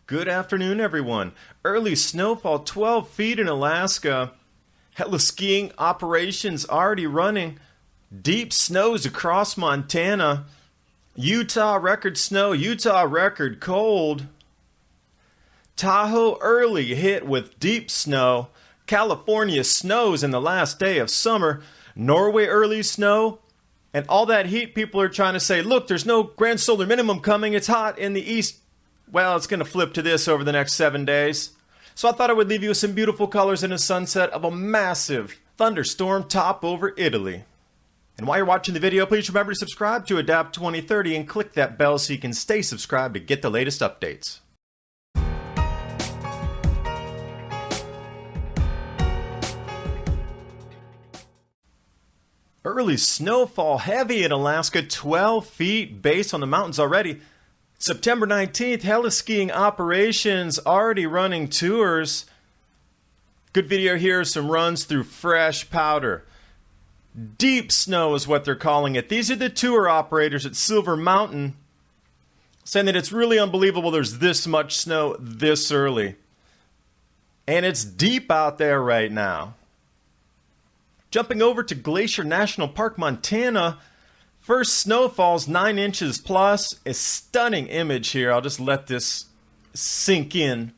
Good afternoon, everyone. Early snowfall, 12 feet in Alaska. Hella skiing operations already running. Deep snows across Montana. Utah record snow, Utah record cold. Tahoe early hit with deep snow. California snows in the last day of summer. Norway early snow. And all that heat, people are trying to say, look, there's no grand solar minimum coming. It's hot in the east. Well, it's going to flip to this over the next 7 days. So I thought I would leave you with some beautiful colors in a sunset of a massive thunderstorm top over Italy. And while you're watching the video, please remember to subscribe to Adapt 2030 and click that bell so you can stay subscribed to get the latest updates. Early snowfall heavy in Alaska, 12 feet base on the mountains already. September 19th, heli skiing operations already running tours. Good video here, some runs through fresh powder. Deep snow is what they're calling it. These are the tour operators at Silver Mountain saying that it's really unbelievable there's this much snow this early. And it's deep out there right now. Jumping over to Glacier National Park, Montana. First snowfalls 9 inches plus. A stunning image here. I'll just let this sink in.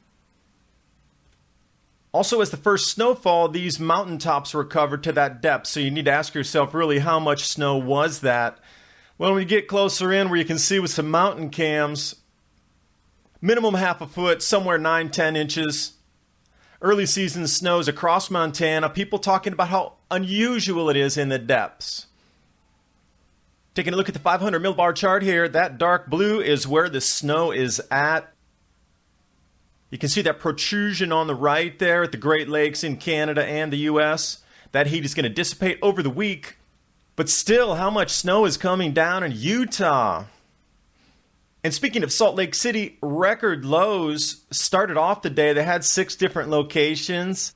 Also, as the first snowfall, these mountaintops were covered to that depth. So you need to ask yourself, really, how much snow was that? Well, when you get closer in, where you can see with some mountain cams, minimum half a foot, somewhere 9-10 inches. Early season snows across Montana. People talking about how unusual it is in the depths. Taking a look at the 500 millbar chart here, that dark blue is where the snow is at. You can see that protrusion on the right there at the Great Lakes in Canada and the U.S. That heat is going to dissipate over the week. But still, how much snow is coming down in Utah? And speaking of Salt Lake City, record lows started off the day. They had 6 different locations.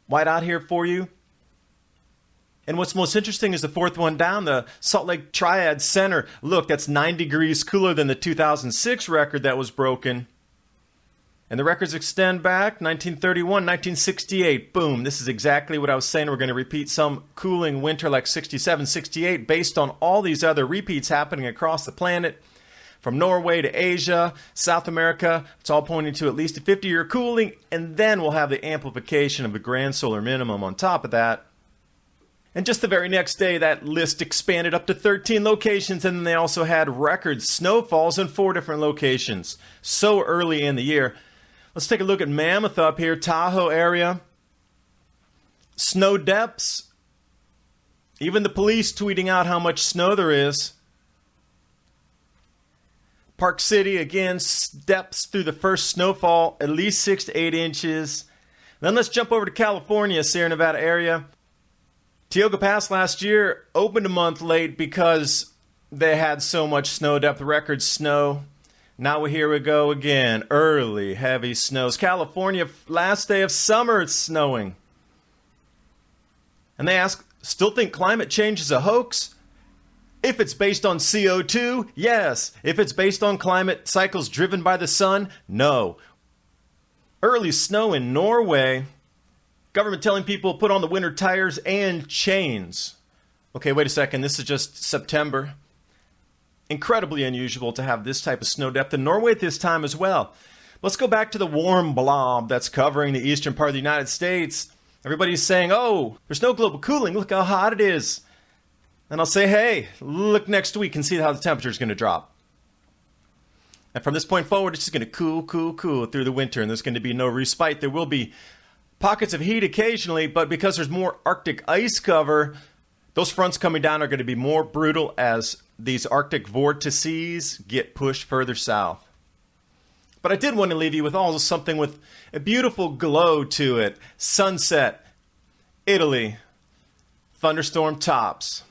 White out here for you. And what's most interesting is the fourth one down, the Salt Lake Triad Center. Look, that's 9 degrees cooler than the 2006 record that was broken. And the records extend back, 1931, 1968. Boom, this is exactly what I was saying. We're going to repeat some cooling winter like 67, 68 based on all these other repeats happening across the planet. From Norway to Asia, South America, it's all pointing to at least a 50-year cooling. And then we'll have the amplification of the grand solar minimum on top of that. And just the very next day, that list expanded up to 13 locations, and then they also had record snowfalls in 4 different locations. So early in the year. Let's take a look at Mammoth up here, Tahoe area. Snow depths. Even the police tweeting out how much snow there is. Park City, again, depths through the first snowfall, at least 6 to 8 inches. Then let's jump over to California, Sierra Nevada area. Tioga Pass last year opened a month late because they had so much snow depth, record snow. Now here we go again. Early, heavy snows. California, last day of summer, it's snowing. And they ask, still think climate change is a hoax? If it's based on CO2, yes. If it's based on climate cycles driven by the sun, no. Early snow in Norway. Government telling people put on the winter tires and chains. Okay, wait a second. This is just September. Incredibly unusual to have this type of snow depth in Norway at this time as well. Let's go back to the warm blob that's covering the eastern part of the United States. Everybody's saying, oh, there's no global cooling. Look how hot it is. And I'll say, hey, look next week and see how the temperature is going to drop. And from this point forward, it's just going to cool through the winter. And there's going to be no respite. There will be pockets of heat occasionally, but because there's more Arctic ice cover, those fronts coming down are going to be more brutal as these Arctic vortices get pushed further south. But I did want to leave you with also something with a beautiful glow to it. Sunset, Italy, thunderstorm tops.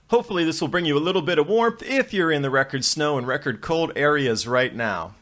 Hopefully this will bring you a little bit of warmth if you're in the record snow and record cold areas right now.